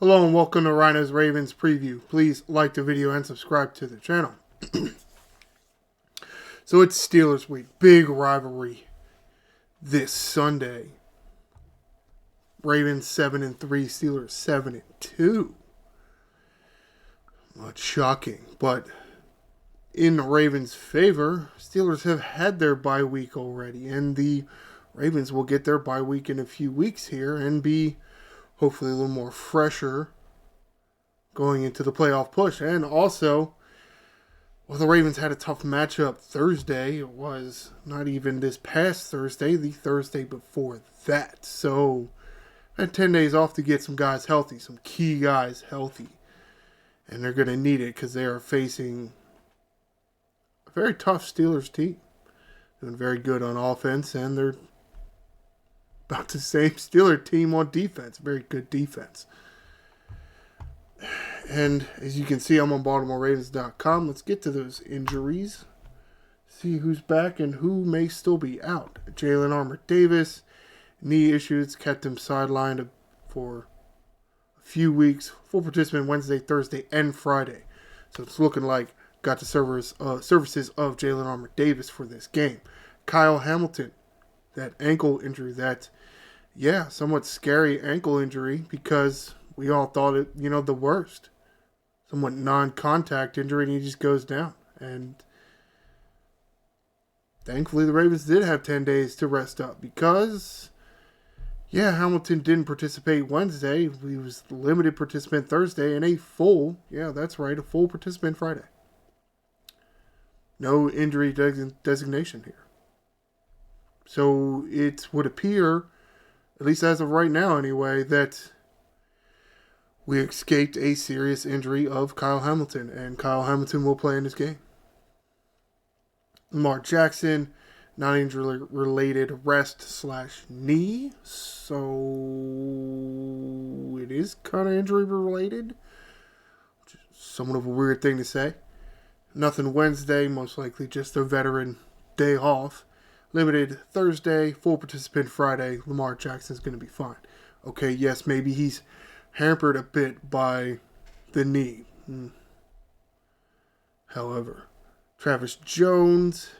Hello and welcome to Ryno's Ravens preview. Please like the video and subscribe to the channel. So it's Steelers week. Big rivalry this Sunday. Ravens 7-3, Steelers 7-2. Not shocking, but in the Ravens' favor, Steelers have had their bye week already, and the Ravens will get their bye week in a few weeks here and be hopefully a little more fresher going into the playoff push. And also, well, the Ravens had a tough matchup Thursday. It was not even this past Thursday, the Thursday before that. So, I had 10 days off to get some guys healthy, some key guys healthy. And they're going to need it because they are facing a very tough Steelers team. Doing very good on offense, and they're about the same Steeler team on defense. Very good defense. And as you can see, I'm on BaltimoreRavens.com. Let's get to those injuries. See who's back and who may still be out. Jalen Armour-Davis, knee issues, kept him sidelined for a few weeks. Full participant Wednesday, Thursday, and Friday. So it's looking like got the services of Jalen Armour-Davis for this game. Kyle Hamilton, that ankle injury, somewhat scary ankle injury because we all thought it, the worst. Somewhat non-contact injury, and he just goes down. And thankfully, the Ravens did have 10 days to rest up because, Hamilton didn't participate Wednesday. He was limited participant Thursday and a full participant Friday. No injury designation here. So it would appear, at least as of right now anyway, that we escaped a serious injury of Kyle Hamilton, and Kyle Hamilton will play in this game. Lamar Jackson, non-injury-related rest/knee, so it is kind of injury-related, which is somewhat of a weird thing to say. Nothing Wednesday, most likely just a veteran day off. Limited Thursday, full participant Friday. Lamar Jackson's going to be fine. Okay, yes, maybe he's hampered a bit by the knee. However, Travis Jones,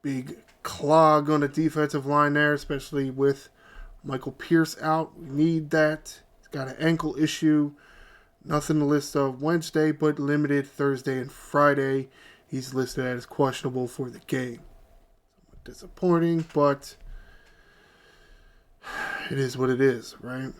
big clog on the defensive line there, especially with Michael Pierce out. We need that. He's got an ankle issue. Nothing to list of Wednesday, but limited Thursday and Friday. He's listed as questionable for the game. Somewhat disappointing, but it is what it is, right?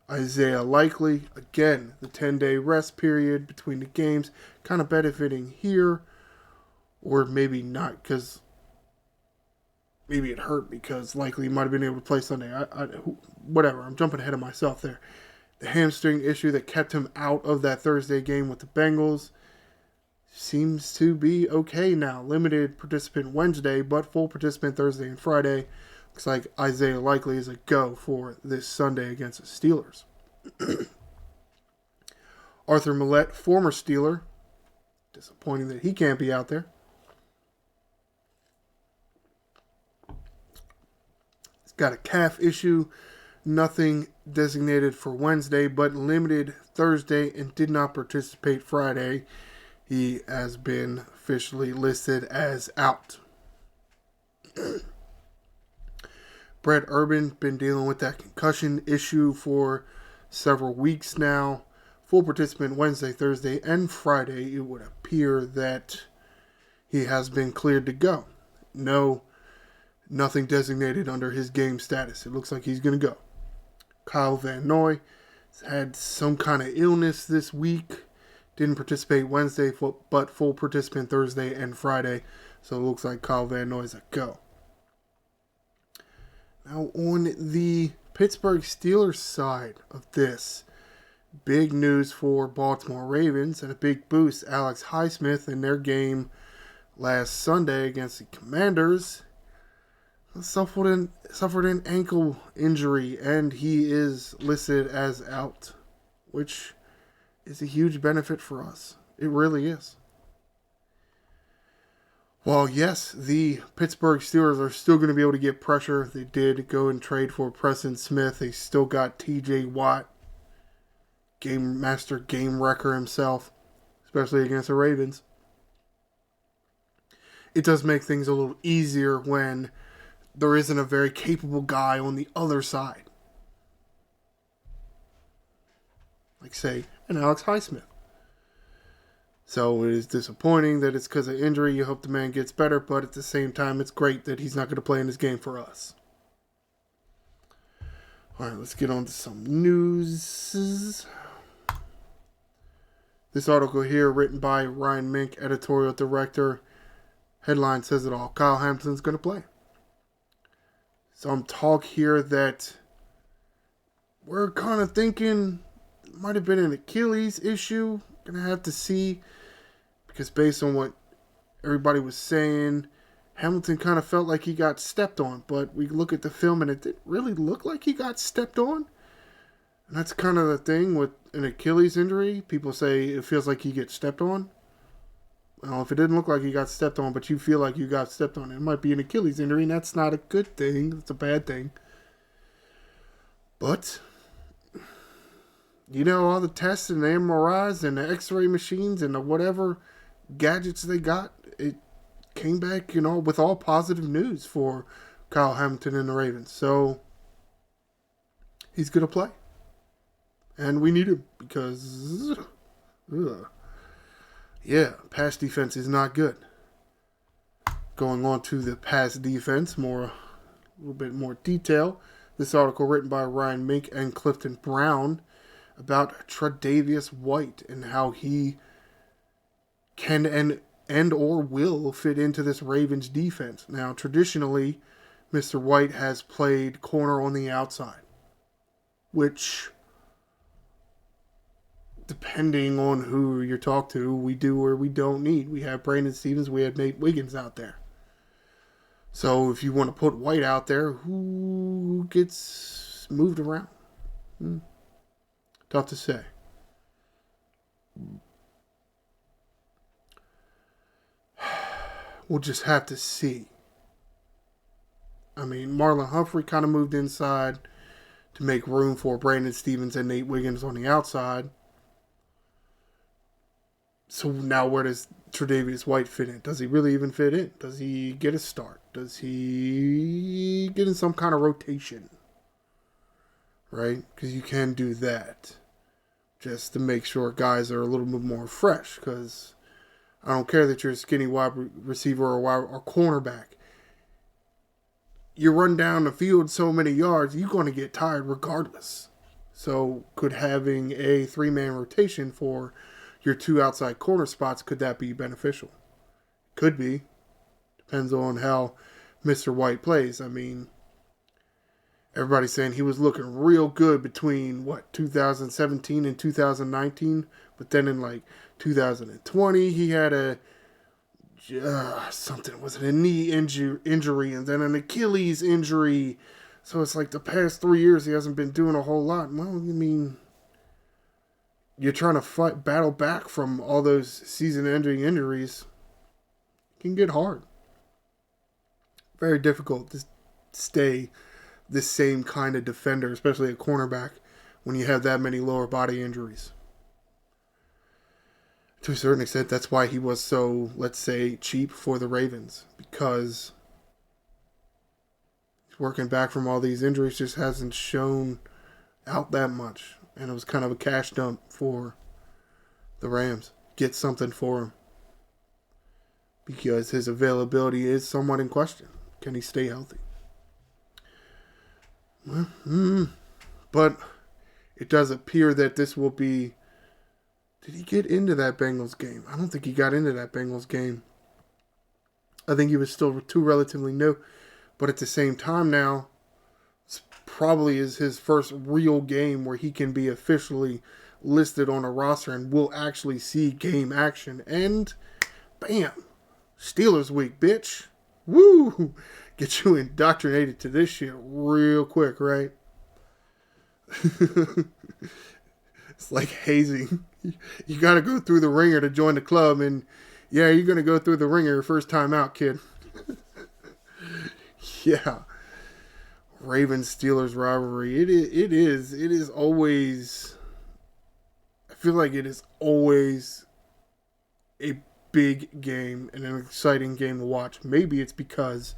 Isaiah Likely, again, the 10-day rest period between the games, kind of benefiting here, or maybe not, because maybe it hurt because Likely might have been able to play Sunday. Whatever, I'm jumping ahead of myself there. The hamstring issue that kept him out of that Thursday game with the Bengals seems to be okay now. Limited participant Wednesday, but full participant Thursday and Friday. Looks like Isaiah Likely is a go for this Sunday against the Steelers. Arthur Millette, former Steeler. Disappointing that he can't be out there. He's got a calf issue. Nothing designated for Wednesday, but limited Thursday and did not participate Friday. He has been officially listed as out. Brett Urban been dealing with that concussion issue for several weeks now. Full participant Wednesday, Thursday, and Friday. It would appear that he has been cleared to go. Nothing designated under his game status. It looks like he's going to go. Kyle Van Noy has had some kind of illness this week. Didn't participate Wednesday, but full participant Thursday and Friday. So it looks like Kyle Van Noy is a go. Now on the Pittsburgh Steelers side of this, big news for Baltimore Ravens and a big boost. Alex Highsmith in their game last Sunday against the Commanders suffered an ankle injury, and he is listed as out, which is a huge benefit for us. It really is. Well, yes, the Pittsburgh Steelers are still going to be able to get pressure. They did go and trade for Preston Smith. They still got TJ Watt. game master, game wrecker himself, especially against the Ravens. It does make things a little easier when there isn't a very capable guy on the other side. Like, say, an Alex Highsmith. So it is disappointing that it's because of injury. You hope the man gets better, but at the same time, it's great that he's not going to play in this game for us. All right, let's get on to some news. This article here, written by Ryan Mink, editorial director. Headline says it all. Kyle Hamilton's going to play. Some talk here that we're kind of thinking it might have been an Achilles issue. Going to have to see, because based on what everybody was saying, Hamilton kind of felt like he got stepped on. But we look at the film and it didn't really look like he got stepped on. And that's kind of the thing with an Achilles injury. People say it feels like he gets stepped on. Well, if it didn't look like he got stepped on, but you feel like you got stepped on, it might be an Achilles injury, and that's not a good thing. It's a bad thing. But, you know, all the tests and the MRIs and the X-ray machines and the whatever gadgets they got, it came back, you know, with all positive news for Kyle Hamilton and the Ravens. So, he's going to play. And we need him because... yeah, pass defense is not good. Going on to the pass defense, a little bit more detail. This article written by Ryan Mink and Clifton Brown about Tre'Davious White and how he can and or will fit into this Ravens defense. Now, traditionally, Mr. White has played corner on the outside, which, depending on who you talk to, we do or we don't need. We have Brandon Stevens, we had Nate Wiggins out there. So if you want to put White out there, who gets moved around? Tough to say. We'll just have to see. I mean, Marlon Humphrey kind of moved inside to make room for Brandon Stevens and Nate Wiggins on the outside. So now where does Tre'Davious White fit in? Does he really even fit in? Does he get a start? Does he get in some kind of rotation? Right? Because you can do that. Just to make sure guys are a little bit more fresh. Because I don't care that you're a skinny wide receiver or cornerback. You run down the field so many yards, you're going to get tired regardless. So could having a 3-man rotation for your 2 outside corner spots, could that be beneficial? Could be. Depends on how Mr. White plays. I mean, everybody's saying he was looking real good between, 2017 and 2019. But then in, 2020, he had a knee injury and then an Achilles injury. So it's like the past 3 years he hasn't been doing a whole lot. Well, I mean, you're trying to battle back from all those season-ending injuries. It can get hard. Very difficult to stay the same kind of defender, especially a cornerback, when you have that many lower body injuries. To a certain extent, that's why he was so, let's say, cheap for the Ravens. Because he's working back from all these injuries, just hasn't shown out that much. And it was kind of a cash dump for the Rams. Get something for him. Because his availability is somewhat in question. Can he stay healthy? But it does appear that this will be... Did he get into that Bengals game? I don't think he got into that Bengals game. I think he was still too relatively new. But at the same time now, probably is his first real game where he can be officially listed on a roster and will actually see game action. And bam, Steelers week, bitch. Woo! Get you indoctrinated to this shit real quick, right? It's like hazing. You got to go through the ringer to join the club, and yeah, you're going to go through the ringer your first time out, kid. Yeah. Ravens-Steelers rivalry. It is always feel like it is always a big game and an exciting game to watch. Maybe it's because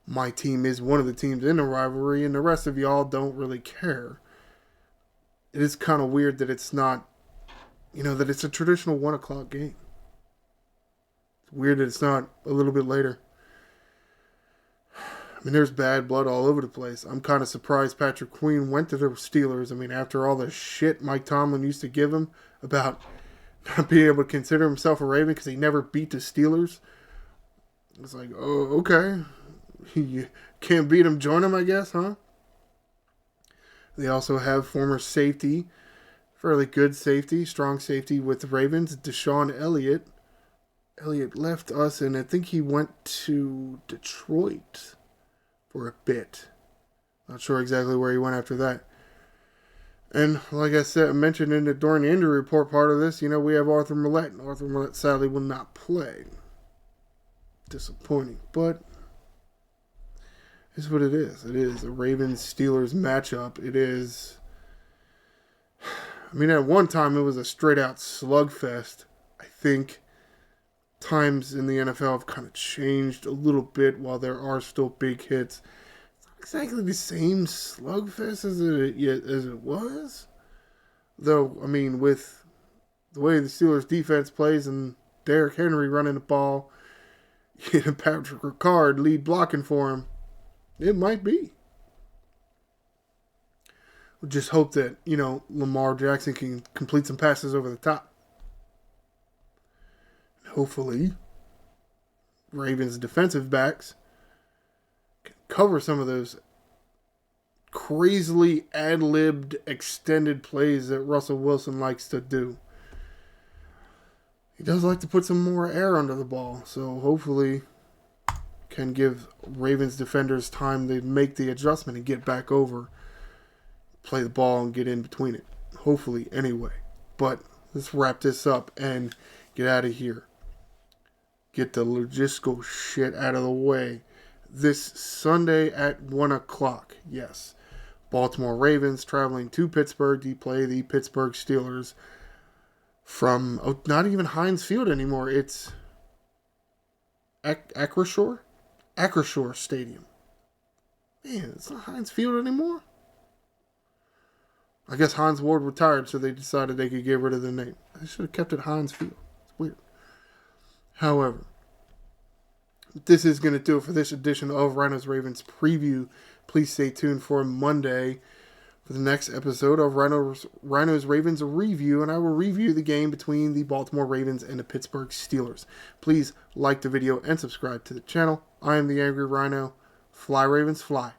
my team is one of the teams in the rivalry and the rest of y'all don't really care. It is kind of weird that it's not, that it's a traditional 1 o'clock game. It's weird that it's not a little bit later. I mean, there's bad blood all over the place. I'm kind of surprised Patrick Queen went to the Steelers. I mean, after all the shit Mike Tomlin used to give him about not being able to consider himself a Raven because he never beat the Steelers. It's like, oh, okay. You can't beat him, join him, I guess, huh? They also have former safety, fairly good safety, strong safety with the Ravens, Deshaun Elliott. Elliott left us, and I think he went to Detroit for a bit. Not sure exactly where he went after that. And like I said, I mentioned during the injury report part of this, we have Arthur Millette. And Arthur Millette sadly will not play. Disappointing, but it's what it is. It is a Ravens-Steelers matchup. It is... I mean, at one time it was a straight-out slugfest. I think times in the NFL have kind of changed a little bit while there are still big hits. It's not exactly the same slugfest as it was. Though, I mean, with the way the Steelers defense plays and Derrick Henry running the ball, Patrick Ricard lead blocking for him, it might be. We just hope that, Lamar Jackson can complete some passes over the top. Hopefully, Ravens defensive backs can cover some of those crazily ad-libbed extended plays that Russell Wilson likes to do. He does like to put some more air under the ball, so hopefully can give Ravens defenders time to make the adjustment and get back over, play the ball and get in between it. Hopefully, anyway. But let's wrap this up and get out of here. Get the logistical shit out of the way. This Sunday at 1 o'clock, yes. Baltimore Ravens traveling to Pittsburgh to play the Pittsburgh Steelers from, not even Heinz Field anymore. It's Acrisure Stadium. Man, it's not Heinz Field anymore. I guess Heinz Ward retired, so they decided they could get rid of the name. They should have kept it Heinz Field. It's weird. However, this is going to do it for this edition of Ryno's Ravens Preview. Please stay tuned for Monday for the next episode of Ryno's Ravens Review, and I will review the game between the Baltimore Ravens and the Pittsburgh Steelers. Please like the video and subscribe to the channel. I am the Angry Ryno. Fly, Ravens, fly.